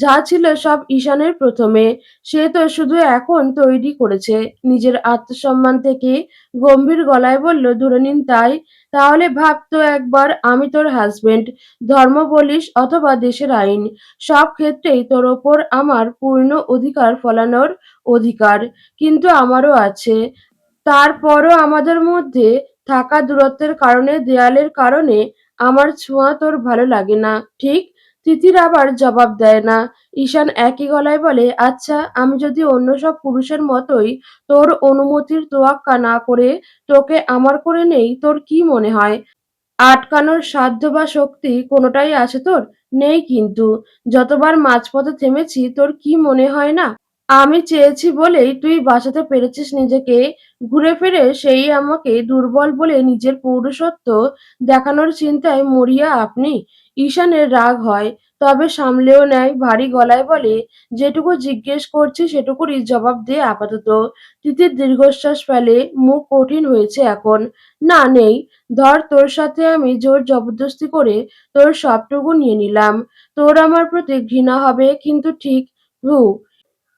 Speaker 1: যা ছিল সব ঈশানের প্রথমে। সে তো শুধু এখন তৈরি করেছে নিজের আত্মসম্মান থেকে। গম্ভীর গলায় বলল, ধরে নিন তাই। তাহলে ভাব তো একবার, আমি তোর হাজবেন্ড। ধর্ম বলিস অথবা দেশের আইন, সব ক্ষেত্রেই তোর ওপর আমার পূর্ণ অধিকার ফলানোর অধিকার। কিন্তু আমারও আছে। তারপরও আমাদের মধ্যে থাকা দূরত্বের কারণে, দেয়ালের কারণে আমার ছোঁয়া তোর ভালো লাগে না, ঠিক? তিতির আবার জবাব দেয় না। ঈশান একই গলায় বলে, আচ্ছা, আমি যদি অন্য সব পুরুষের মতোই তোর অনুমতির তোয়াক্কা না করে তোকে আমার করে নেই, তোর কি মনে হয় আটকানোর সাধ্য বা শক্তি কোনোটাই আছে তোর? নেই কিন্তু। যতবার মাঝপথে থেমেছি তোর কি মনে হয় না আমি চেয়েছি বলেই তুই বাঁচাতে পেরেছিস নিজেকে? ঘুরে ফিরে সেই আমাকে দুর্বল বলে নিজের পৌরুষত্ব দেখানোর চিন্তায় মরিয়া আপনি? ঈশানের রাগ হয়, তবে সামলেও নেয়। ভারী গলায় বলে, যেটুকু জিজ্ঞেস করছি সেটুকুরই জবাব দে আপাতত। তিতির দীর্ঘশ্বাস ফেলে। মুখ কঠিন হয়েছে এখন। না, নেই। ধর, তোর সাথে আমি জোর জবরদস্তি করে তোর সবটুকু নিয়ে নিলাম। তোর আমার প্রতি ঘৃণা হবে, কিন্তু ঠিক হু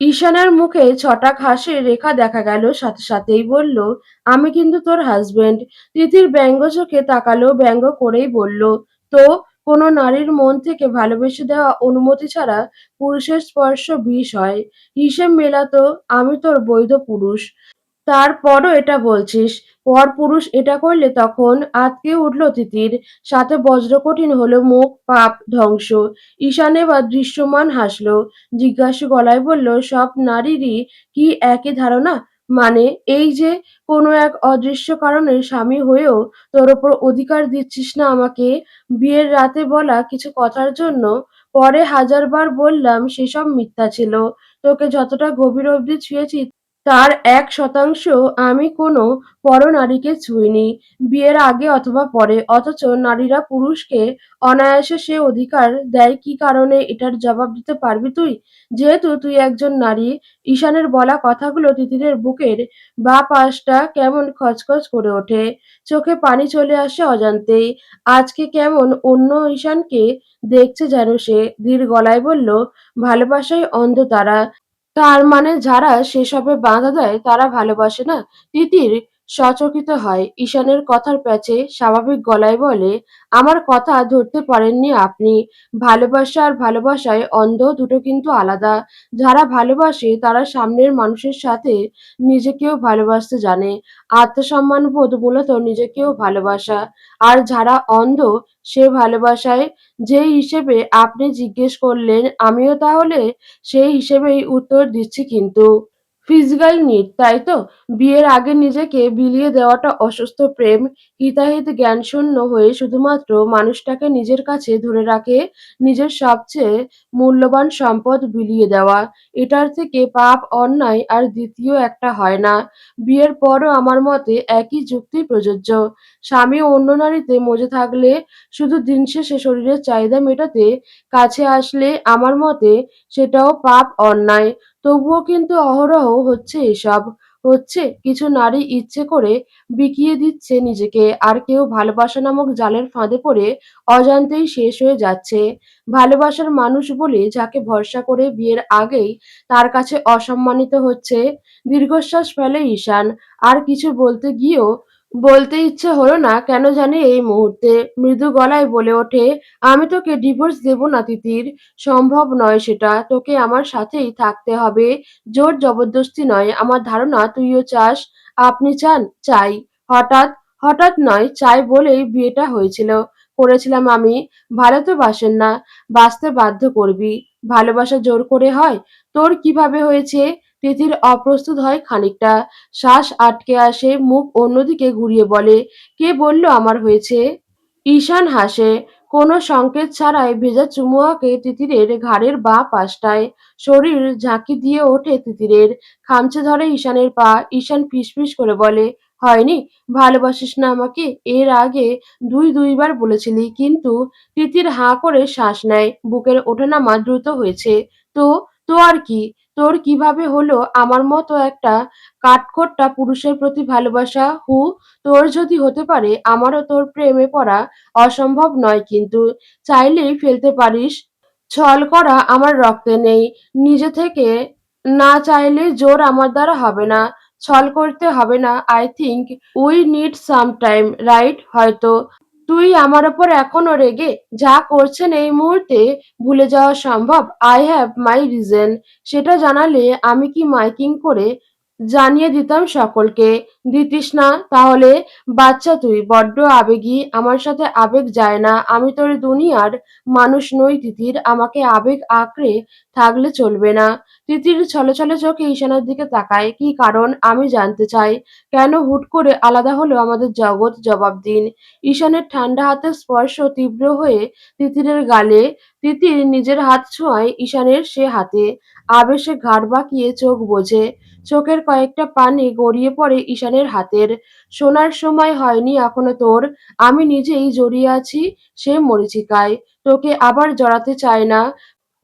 Speaker 1: ঈশানের মুখে ছটাক হাসির রেখা দেখা গেল সাথে সাথেই। বলল, আমি কিন্তু তোর হাজবেন্ড। তিতির ব্যঙ্গ চোখে তাকালো, ব্যঙ্গ করেই বলল, তো? কোনো নারীর মন থেকে ভালোবেসে দেওয়া অনুমতি ছাড়া পুরুষের স্পর্শ বিষ হয়। হিসেব মেলাতো। আমি তোর বৈধ পুরুষ। তারপরও এটা বলছিস? পরপুরুষ এটা করলে তখন? আঁতকে উঠল তিতির। সাথে বজ্রকঠিন হলো মুখ, পাপ, ধ্বংস। ঈশান এবার দৃশ্যমান হাসল। জিজ্ঞাসু গলায় বলল, সব নারীরই কি একই ধারণা? মানে এই যে কোনো এক অদৃশ্য কারণে স্বামী হয়েও তোর ওপর অধিকার দিচ্ছিস না আমাকে? বিয়ের রাতে বলা কিছু কথার জন্য পরে হাজারবার বললাম সেসব মিথ্যা ছিল। তোকে যতটা গভীর অবধি ছুঁয়েছি তার ১% আমি কোনো পরনারীকে ছুঁইনি, বিয়ের আগে অথবা পরে। অথচ নারীরা পুরুষকে অনায়াসে সে অধিকার দেয় কী কারণে, এটার জবাব দিতে পারবি তুই? যেহেতু তুই একজন নারী। ঈশানের বলা কথাগুলো তিতিরের বুকের বাঁ পাশটা কেমন খচখচ করে ওঠে। চোখে পানি চলে আসে অজান্তেই। আজকে কেমন অন্য ঈশানকে দেখছে যেন সে। ধীর গলায় বলল, ভালোবাসায় অন্ধ তারা। তার মানে যারা সেসবে বাধা দেয় তারা ভালোবাসে না? তিতির সচকিত হয় ঈশানের কথার প্যাচে। স্বাভাবিক গলায় বলে, আমার কথা ধরতে পারেননি আপনি। ভালোবাসা আর ভালোবাসায় অন্ধ দুটো কিন্তু আলাদা। যারা ভালোবাসে তারা সামনের মানুষের সাথে নিজেকেও ভালোবাসতে জানে। আত্মসম্মান বোধ মূলত নিজেকেও ভালোবাসা। আর যারা অন্ধ সে ভালোবাসায়। যে হিসেবে আপনি জিজ্ঞেস করলেন, আমিও তাহলে সেই হিসেবেই উত্তর দিচ্ছি কিন্তু। ফিজিক্যাল নিড, তাই তো? বিয়ের আগে নিজেকে বিলিয়ে দেওয়াটা অসুস্থ প্রেম। হিতাহিত জ্ঞানশূন্য হয়ে শুধুমাত্র মানুষটাকে নিজের কাছে ধরে রাখে। নিজের সবচেয়ে মূল্যবান সম্পদ বিলিয়ে দেওয়া। এটার থেকে পাপ, অন্যায় আর দ্বিতীয় একটা হয় না। বিয়ের পরও আমার মতে একই যুক্তি প্রযোজ্য। স্বামী অন্য নারীতে মজে থাকলে, শুধু দিন শেষে শরীরের চাহিদা মেটাতে কাছে আসলে আমার মতে সেটাও পাপ, অন্যায়। তবুও কিন্তু অহরহ হচ্ছে এসব। হচ্ছে কিছু নারী ইচ্ছে করে বিকিয়ে দিচ্ছে নিজেকে, আর কেউ ভালোবাসা নামক জালের ফাঁদে পড়ে অজান্তেই শেষ হয়ে যাচ্ছে। ভালোবাসার মানুষ বলে যাকে ভরসা করে বিয়ের আগেই তার কাছে অসম্মানিত হচ্ছে। দীর্ঘশ্বাস ফেলে ঈশান। আর কিছু বলতে গিয়েও বলতে ইচ্ছে হলো না কেন জানি এই মুহূর্তে। মৃদু গলায় বলে ওঠে, "আমি তোকে ডিভোর্স দেব না তিতির। সম্ভব নয় সেটা। তোকে আমার সাথেই থাকতে হবে। জোর জবরদস্তি নয়। আমার ধারণা তুইও চাস।" "আপনি চান?" "চাই। হঠাৎ, হঠাৎ নয়, চাই বলেই বিয়েটা হয়েছিল। করেছিলাম আমি। ভালো তো বাসেন না। বাঁচতে বাধ্য করবি। ভালোবাসা জোর করে হয়? তোর কিভাবে হয়েছে?" তিতির অপ্রস্তুত হয় খানিকটা। শ্বাস আটকে আসে, মুখ অন্যদিকে ঘুরিয়ে বলে, "কে বলল আমার হয়েছে?" ঈশান হাসে, কোনো সংকেত ছাড়াই ভেজা চুমু আঁকে তিতিরের ঘাড়ের বাঁ পাশটায়। শরীর ঝাঁকি দিয়ে ওঠে তিতিরের। খামচে ধরে ঈশানের পা। ঈশান ফিসফিস করে বলে, "হয়নি? ভালোবাসিস না আমাকে? এর আগে দুইবার বলেছিলি।" কিন্তু তিতির হাঁ করে শ্বাস নেয়। বুকের ওঠানামা দ্রুত হয়েছে। তো, তো আর কি? তোর কিভাবে হলো আমার মতো একটা কাঠখোট্টা পুরুষের প্রতি ভালোবাসা? তোর যদি হতে পারে, আমারও তোর প্রেমে পড়া অসম্ভব নয় কিন্তু। চাইলেই ফেলতে পারিস। ছল করা আমার রক্তে নেই। নিজে থেকে না চাইলে জোর আমার দ্বারা হবে না। ছল করতে হবে না। I think we need some time, right? হয়তো। তুই আমার ওপর এখনো রেগে? যা করছেন এই মুহূর্তে ভুলে যাওয়া সম্ভব? I have my reason। সেটা জানালে আমি কি মাইকিং করে জানিয়ে দিতাম সকলকে। দিতিস না তাহলে? বাচ্চা তুই, বড্ড আবেগী। আমার সাথে আবেগ যায় না। আমি তোর দুনিয়ার মানুষ নই তিতির। আমাকে আবেগ আঁকড়ে থাকলে চলবে না। তিতির ছলছলে চোখে ঈশানের দিকে তাকায়। কি কারণ? আমি জানতে চাই। কেন হুট করে আলাদা হলো আমাদের জগৎ? জবাব দিন। ঈশানের ঠান্ডা হাতের স্পর্শ তীব্র হয়ে তিতিরের গালে। তিতির নিজের হাত ছোঁয়ায় ঈশানের সে হাতে। আবেশে ঘাড় বাঁকিয়ে চোখ বোঝে। চোখের কয়েকটা পানি গড়িয়ে পড়ে ঈশানের হাতের। শোনার সময় হয়নি এখনো তোর। আমি নিজেই জড়িয়ে আছি সে মরীচিকায়। তোকে আবার জড়াতে চাই না।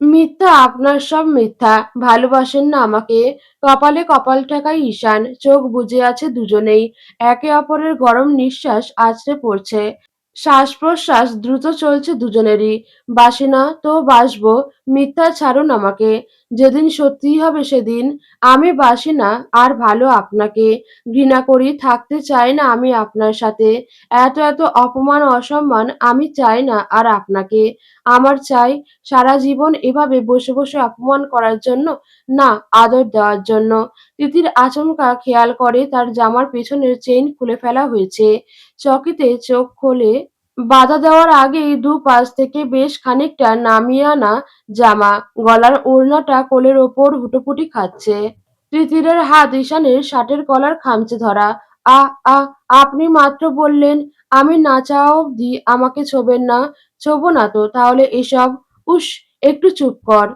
Speaker 1: মিথ্যা, আপনার সব মিথ্যা। ভালোবাসেন না আমাকে। কপালে কপাল ঠেকায় ঈশান। চোখ বুজে আছে দুজনেই। একে অপরের গরম নিঃশ্বাস আছড়ে পড়ছে। শ্বাস-প্রশ্বাস দ্রুত চলছে দুজনেরই। বাসি না তো বাসবো। মিথ্যা ছাড়ুন আমাকে। যেদিন সত্যিই হবে সেদিন। আমি বাসি না আর ভালো আপনাকে। ঘৃণা করি, থাকতে চাই না আমি আপনার সাথে। এত অপমান অসম্মান আমি চাই না আর আপনাকে। আমার চাই সারা জীবন এভাবে বসে অপমান করার জন্য? না, আদর দেওয়ার জন্য। তিতির আচমকা খেয়াল করে তার জামার পেছনের চেইন খুলে ফেলা হয়েছে। চকিতে চোখ খোলে। বাধা দেওয়ার আগেই দুপাশ থেকে বেশ খানিকটা নামিয়ে আনা জামা। গলার ওড়নাটা কোলের ওপর হুটোপুটি খাচ্ছে। তিতিরের হাত ঈশানের শার্টের কলার খামচে ধরা। আহ আহ আপনি মাত্র বললেন আমি না চাওয়া অবধি আমাকে ছোবেন না। ছোবো না তো তাহলে এসব? উস, একটু চুপ কর।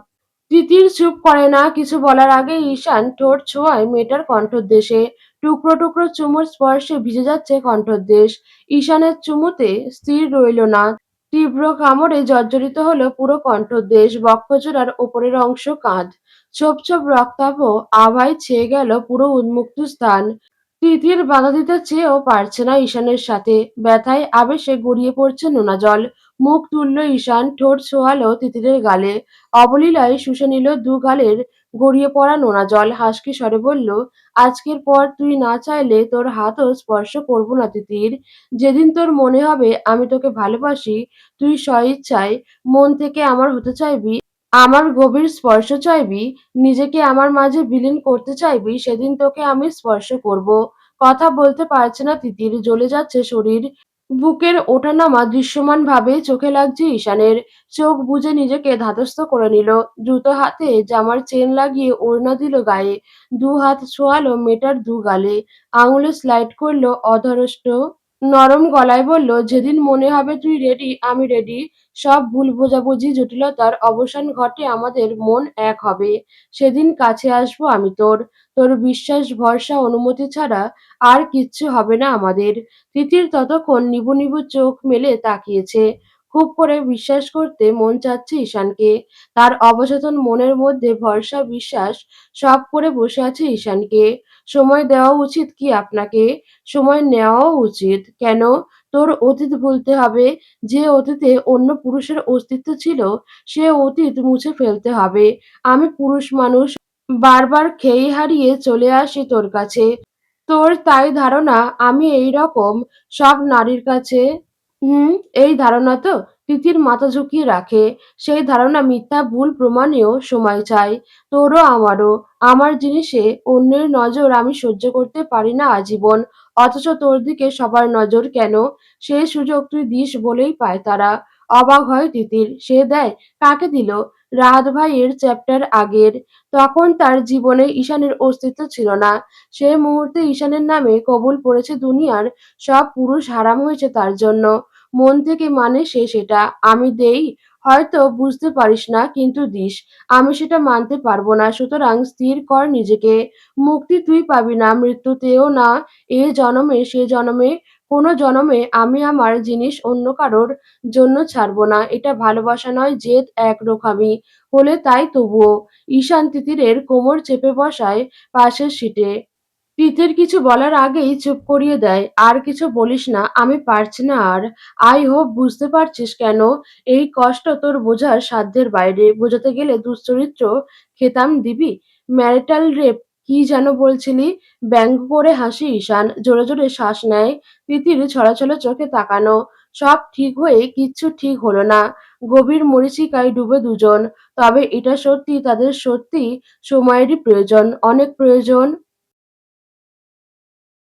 Speaker 1: তিতির চুপ করে না। কিছু বলার আগেই ঈশান ঠোঁট ছোঁয়ায় মেয়েটার কণ্ঠদেশে। টুকরো টুকরো চুমুর স্পর্শে ভিজে যাচ্ছে কণ্ঠদেশ। ঈশানের চুমুতে স্থির রইল না। তীব্র কামড়ে জর্জরিত হলো পুরো কণ্ঠদেশ। বক্ষজোড়ার ওপরের অংশ কাঁধ। ছোপ ছোপ রক্তাভ আভায় ছেয়ে গেল পুরো উন্মুক্ত স্থান। তিতির বাধা দিতে চেয়েও পারছে না ঈশানের সাথে। ব্যথায় আবেশে গড়িয়ে পড়ছে নোনা জল। মুখ তুলল ঈশান, ঠোঁট ছোঁয়ালো তিতিরের গালে। অবলীলায় শুষে নিল দু গালের গড়িয়ে পড়া নোনা জল। হাসকি স্বরে বলল, "আজকের পর তুই না চাইলে তোর হাতও স্পর্শ করব না তিতির। যেদিন তোর মনে হবে আমি তোকে ভালোবাসি, তুই স্বইচ্ছায় মন থেকে আমার হতে চাইবি, আমার গভীর স্পর্শ চাইবি, নিজেকে আমার মাঝে বিলীন করতে চাইবি, সেদিন তোকে আমি স্পর্শ করব।" কথা বলতে পারছে না তিতির, জ্বলে যাচ্ছে শরীর। বুকের ওঠানামা দৃশ্যমানভাবে চোখে লাগছে ঈশানের। চোখ বুজে নিজেকে ধাতস্থ করে নিল। দ্রুত হাতে জামার চেন লাগিয়ে ওড়না দিল গায়ে। হাত ছোঁয়ালো মেয়েটার গালে। আঙুলে স্লাইড করল অধরষ্ট। নরম গলায় বলল, "যেদিন মনে হবে তুই রেডি, আমি রেডি। সব ভুল বোঝাবুঝি জটিলতার অবসান ঘটে আমাদের মন এক হবে। সেদিন কাছে আসবো আমি তোর। তোর বিশ্বাস, ভরসা, অনুমতি ছাড়া আর কিচ্ছু হবে না আমাদের।" তিতির ততক্ষণ নিবু নিবু চোখ মেলে তাকিয়েছে। খুব করে বিশ্বাস করতে মন চাচ্ছে ঈশানকে। তার অবচেতন মনের মধ্যে ভরসা, বিশ্বাস সব করে বসে আছে ঈশানকে। সময় দেওয়া উচিত কি আপনাকে? সময় নেওয়াও উচিত। কেন? তোর অতীত ভুলতে হবে। যে অতীতে অন্য পুরুষের অস্তিত্ব ছিল, সে অতীত মুছে ফেলতে হবে। আমি পুরুষ মানুষ, বারবার খেই হারিয়ে চলে আসি তোর কাছে। তোর তাই ধারণা আমি এইরকম সব নারীর কাছে? হুম, এই ধারণা তো? তিতির মাথা ঝুঁকিয়ে রাখে। সেই ধারণা মিথ্যা, ভুল প্রমাণেও সময় চাই। তোরও আমারও। আমার জিনিসে অন্যের নজর আমি সহ্য করতে পারি না আজীবন। অথচ তোর দিকে সবার নজর কেন? সেই সুযোগ তুই দিস বলেই পায় তারা। অবাক হয় তিতির। সে দেয়? কাকে দিল? রাহাত ভাইয়ের চ্যাপ্টার আগের। তখন তার জীবনে ঈশানের অস্তিত্ব ছিল না। সে মুহূর্তে ঈশানের নামে কবুল পড়েছে দুনিয়ার সব পুরুষ হারাম হয়েছে তার জন্য। মন থেকে মানে সে সেটা। আমি দেই? হয়তো বুঝতে পারিস না কিন্তু দিস। আমি সেটা মানতে পারবো না। সুতরাং স্থির কর নিজেকে। মুক্তি তুই পাবি না, মৃত্যুতেও না, এ জনমে সে জনমে, কোনো জনমে আমি আমার জিনিস অন্য কারোর জন্য ছাড়বো না। এটা ভালোবাসা নয়, জেদ একরোখামি। হলে তাই তবুও। ঈশান তিতিরের কোমর চেপে বসায় পাশের সিটে। তিথির কিছু বলার আগেই চুপ করিয়ে দেয়। আর কিছু বলিস না, আমি পারছি না আর। আই হোপ বুঝতে পারছিস কেন এই কষ্ট তোর বোঝার সাধ্যের বাইরে। বোঝাতে গেলে দুশ্চরিত্র খেতাম দিবি। ম্যারিটাল রেপ কি যেন বলছিলি? ব্যঙ্গ করে হাসি ঈশান। জোরে জোরে শ্বাস নেয়। তিতির ছলছল চোখে তাকানো। সব ঠিক হয়ে কিচ্ছু ঠিক হলো না। গভীর মরীচিকায় ডুবে দুজন। তবে এটা সত্যি তাদের সত্যি সময়েরই প্রয়োজন, অনেক প্রয়োজন।